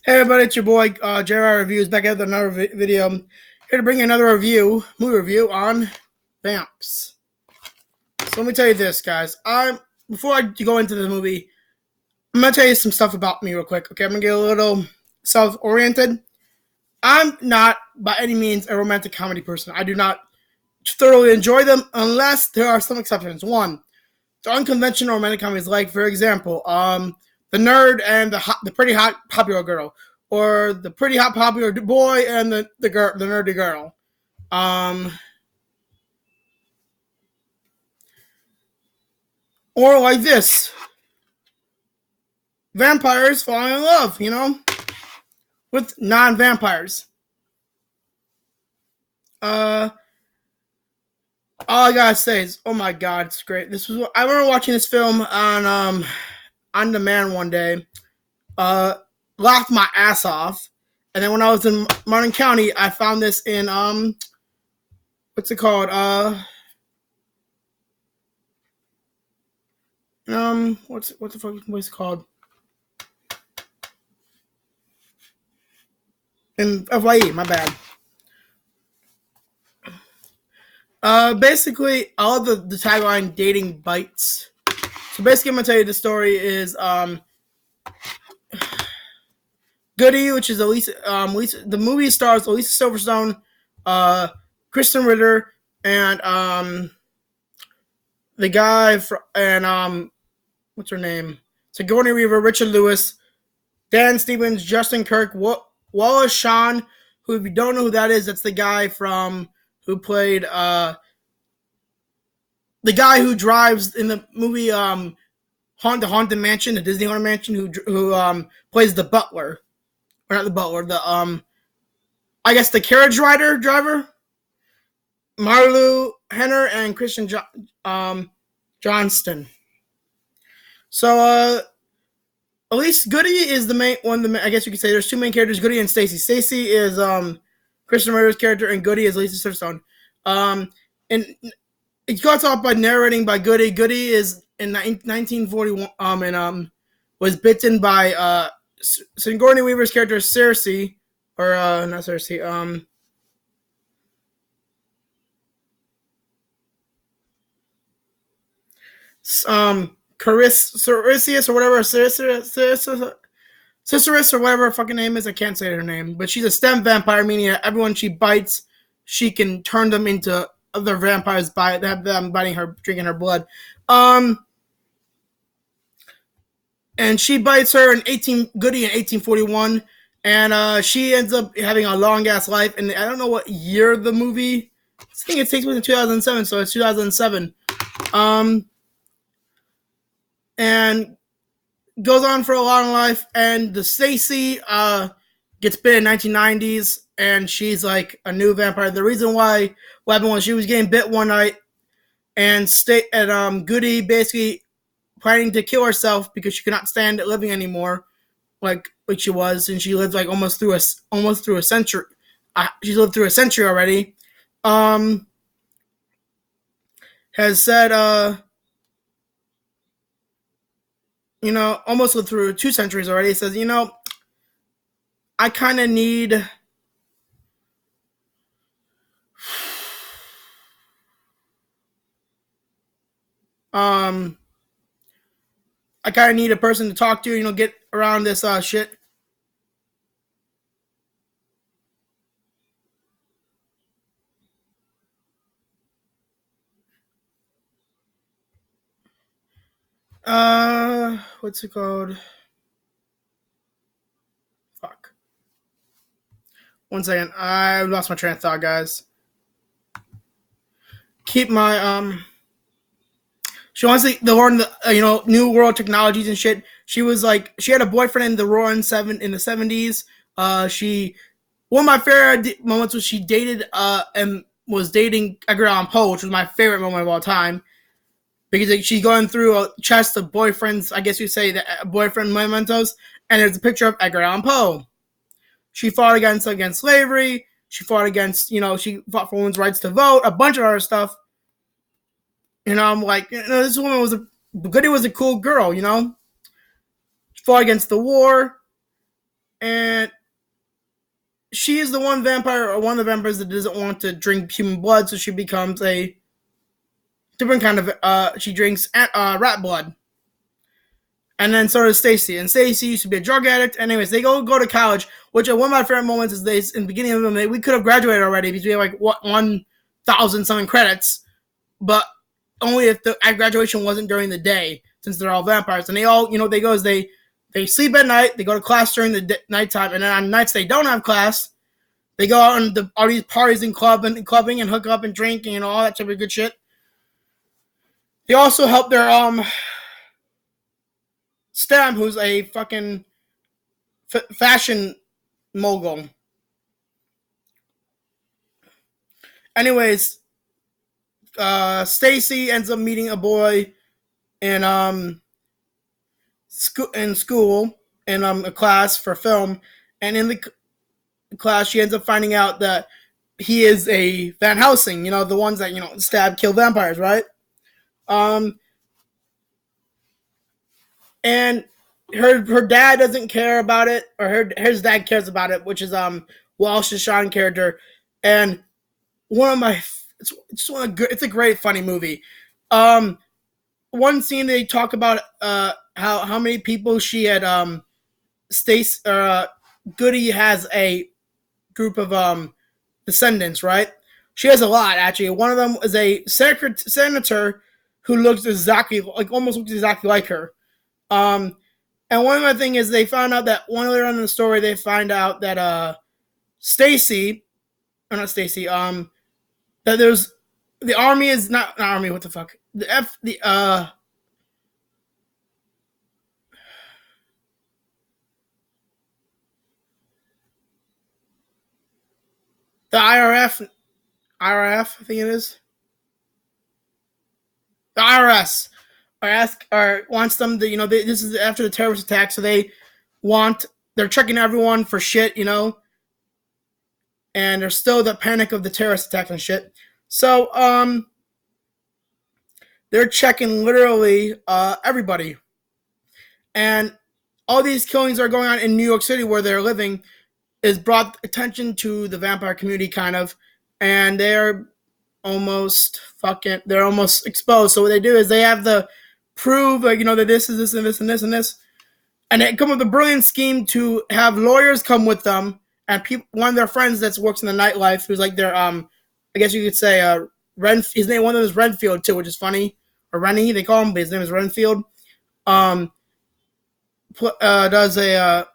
Hey everybody, it's your boy JR Reviews back at another video. I'm here to bring another movie review on Vamps. So let me tell you this, guys. Before I go into the movie, I'm gonna tell you some stuff about me real quick. Okay, I'm gonna get a little self-oriented. I'm not by any means a romantic comedy person. I do not thoroughly enjoy them unless there are some exceptions. One, the unconventional romantic comedies, like for example, the nerd and the pretty hot popular girl, or the pretty hot popular boy and the nerdy girl. Um, or like this, vampires falling in love, with non-vampires. Uh, all I gotta say is, oh my god, it's great. I remember watching this film on demand one day. Uh, Laughed my ass off, and then when I was in Martin County, I found this in what's it called? What the fuck is the place called? In Hawaii, my bad. Basically, all of the tagline dating bites. So basically, I'm gonna tell you the story is Goody, which is Lisa. The movie stars Elisa Silverstone, Kristen Ritter, and the guy and what's her name? Sigourney Weaver, Richard Lewis, Dan Stevens, Justin Kirk, Wallace Shawn, who, if you don't know who that is, that's the guy who played the guy who drives in the movie the Haunted Mansion, the Disney Haunted Mansion, who plays the butler, or not the butler, the I guess the carriage driver, Marlu Henner and Christian Johnston. So at least Goody is the main one. I guess you could say there's two main characters, Goody and Stacy. Stacy is Kristen Ritter's character, and Goody is Lisa Silverstone. And it starts off by narrating by Goody. Goody is in 1941 and was bitten by Sigourney Weaver's character Cersei, or not Cersei. Caricius or whatever, Cicerus or whatever her fucking name is. I can't say her name, but she's a stem vampire, meaning that everyone she bites, she can turn them into other vampires by have them biting her, drinking her blood. And she bites her in Goody in 1841, and she ends up having a long ass life. And I don't know what year the movie. I think it takes place in 2007, so it's 2007. And goes on for a long life. And the Stacy gets bit in 1990s, and she's like a new vampire. The reason why what happened was she was getting bit one night, and Goody basically planning to kill herself because she could not stand living anymore, like she was, and she lived like almost through a century. She's lived through a century already. Has said, almost lived through 2 centuries already. Says, I kind of need. I kind of need a person to talk to, get around this shit. What's it called? Fuck. 1 second. I lost my train of thought, guys. Keep my She wants to learn the new world technologies and shit. She was like, she had a boyfriend in the roaring in the 70s. One of my favorite moments was she dated and was dating Edgar Allan Poe, which was my favorite moment of all time, because she's going through a chest of boyfriends. I guess you say the boyfriend mementos, and there's a picture of Edgar Allan Poe. She fought against slavery. She fought against, she fought for women's rights to vote, a bunch of other stuff. I'm like, this woman Goody was a cool girl, She fought against the war. and she is the one vampire, or one of the vampires that doesn't want to drink human blood, so she becomes a different kind of. She drinks rat blood, and then so does Stacy. And Stacy used to be a drug addict. Anyways, they go to college, which one of my favorite moments is they in the beginning of them. We could have graduated already because we have like 1,000 something credits, but only if the at graduation wasn't during the day, since they're all vampires. And they all, they go is they sleep at night, they go to class during the nighttime, and then on nights they don't have class, they go out on all these parties and clubbing and hook up and drinking and all that type of good shit. They also help their Stem, who's a fucking fashion mogul. Anyways, Stacy ends up meeting a boy in school in a class for film, and in the class she ends up finding out that he is a Van Helsing, the ones that stab, kill vampires, right? Um, and her dad doesn't care about it, or his dad cares about it, which is Walsh's Sean character, and one of my it's a great funny movie. One scene they talk about how many people she had Stace Goody has a group of descendants, right? She has a lot actually. One of them is a senator who looks almost looks exactly like her. Um, and one of the thing is they found out that one later on in the story they find out that Stacy, or not Stacy, that there's the army is not army. What the fuck? The IRF, I think it is. The IRS wants them to, this is after the terrorist attack, so they're checking everyone for shit, and there's still the panic of the terrorist attack and shit. So they're checking literally everybody, and all these killings are going on in New York City where they're living, is brought attention to the vampire community kind of, and they're almost exposed. So what they do is they have to prove like that this is this and this and this and this, and they come up with a brilliant scheme to have lawyers come with them, and one of their friends that works in the nightlife, who's like their I guess you could say his name, one of them is Renfield too, which is funny, or Rennie they call him, but his name is Renfield. Um, does a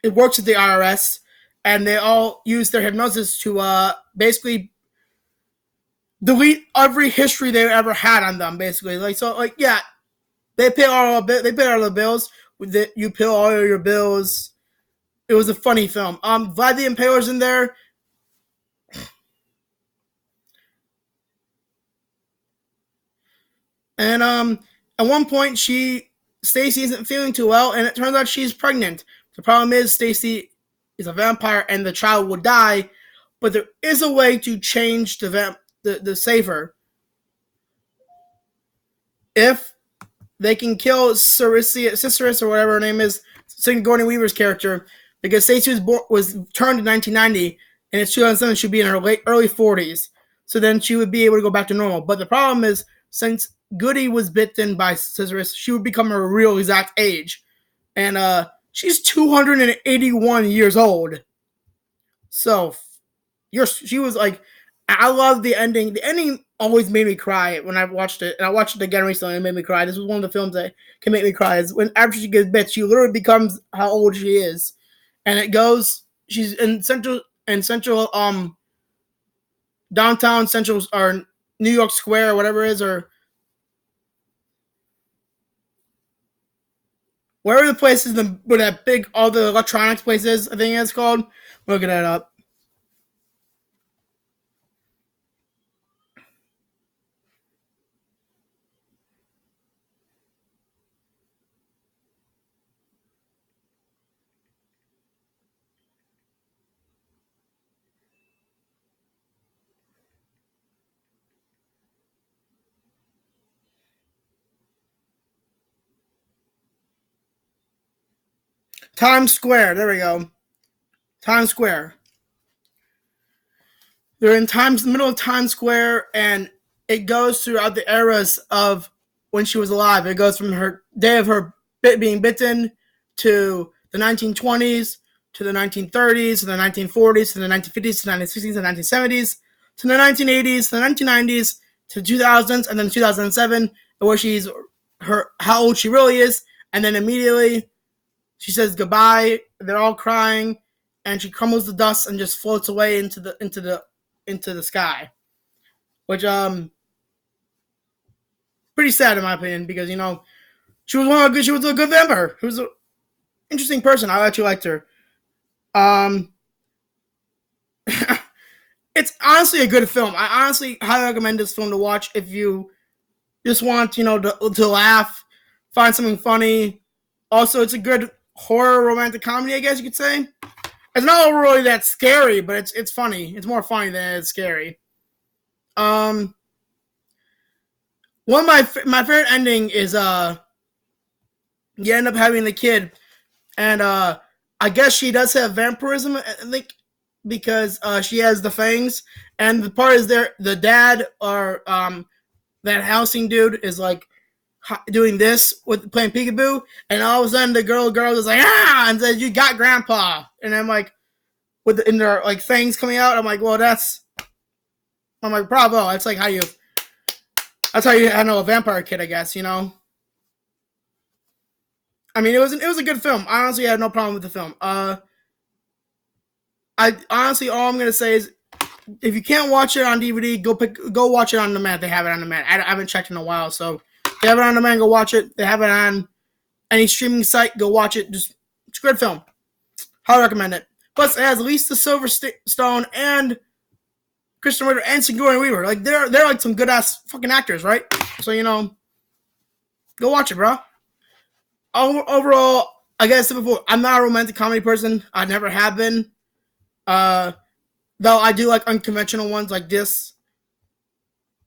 it works at the IRS, and they all use their hypnosis to basically delete every history they ever had on them. Basically, yeah, they pay all the bills. You pay all your bills. It was a funny film. Vlad the Impaler's in there, and at one point Stacy isn't feeling too well, and it turns out she's pregnant. The problem is Stacy is a vampire, and the child will die. But there is a way to change the save her. If they can kill Ciceris or whatever her name is, Sigourney Weaver's character, because Stacey was turned in 1990, and it's 2007, she'd be in her early 40s. So then she would be able to go back to normal. But the problem is, since Goody was bitten by Ciceris, she would become her real exact age. And she's 281 years old. So she was like, I love the ending. The ending always made me cry when I watched it, and I watched it again recently, and it made me cry. This was one of the films that can make me cry. Is when after she gets bit, she literally becomes how old she is, and it goes. She's in central downtown central, or New York Square or whatever it is, or wherever the place is, where that big all the electronics place is. I think it's called. Look at that up. Times Square. There we go. Times Square. They're in the middle of Times Square, and it goes throughout the eras of when she was alive. It goes from her day of her being bitten to the 1920s, to the 1930s, to the 1940s, to the 1950s, to the 1960s, to the 1970s, to the 1980s, to the 1990s, to the 2000s, and then 2007, where she's how old she really is, and then immediately she says goodbye. They're all crying, and she crumbles the dust and just floats away into the sky, which pretty sad in my opinion, because she was she was a good vampire. She was an interesting person. I actually liked her. Um, it's honestly a good film. I honestly highly recommend this film to watch if you just want to laugh, find something funny. Also, it's a good horror romantic comedy, I guess you could say. It's not really that scary, but it's funny. It's more funny than it's scary. Um, One of my favorite ending is you end up having the kid, and I guess she does have vampirism, I think, because she has the fangs. And the part is there, the dad or that housing dude is like doing this with playing peekaboo, and all of a sudden the girl is like and says, "You got grandpa," and I'm like in their like fangs coming out. I'm like, well, I'm like, bravo. It's like that's how you handle a vampire kid, I guess. I mean, it was a good film. I honestly had no problem with the film. I honestly, all I'm gonna say is, if you can't watch it on DVD, go watch it on demand. They have it on demand. I haven't checked in a while, so they have it on demand. Go watch it. They have it on any streaming site. Go watch it. It's a good film. Highly recommend it. Plus, it has Lisa Silverstone and Kristen Ritter and Sigourney Weaver. Like they're like some good ass fucking actors, right? So go watch it, bro. Overall, like I said before, I'm not a romantic comedy person. I never have been. Though I do like unconventional ones like this.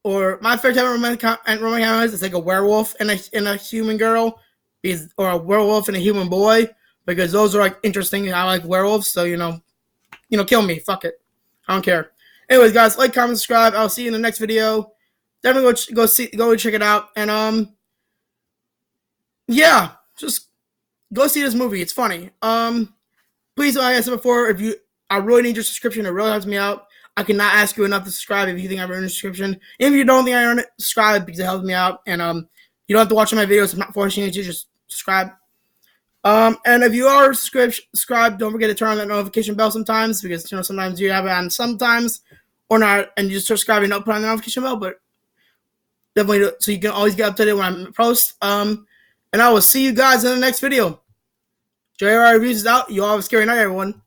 Or my favorite type of romantic comedy is like a werewolf and a human girl, or a werewolf and a human boy, because those are like interesting. I like werewolves, so kill me, fuck it, I don't care. Anyways, guys, like, comment, subscribe. I'll see you in the next video. Definitely go check it out, and yeah, just go see this movie. It's funny. Please, like I said before, I really need your subscription. It really helps me out. I cannot ask you enough to subscribe if you think I've earned a subscription. If you don't think I earned it, subscribe, because it helps me out. And you don't have to watch my videos. I'm not forcing you to, just subscribe. And if you are subscribed, don't forget to turn on that notification bell sometimes, because sometimes you have it on sometimes or not, and you just subscribe and don't put on the notification bell. But definitely, so you can always get updated when I post. And I will see you guys in the next video. JR Reviews is out. You all have a scary night, everyone.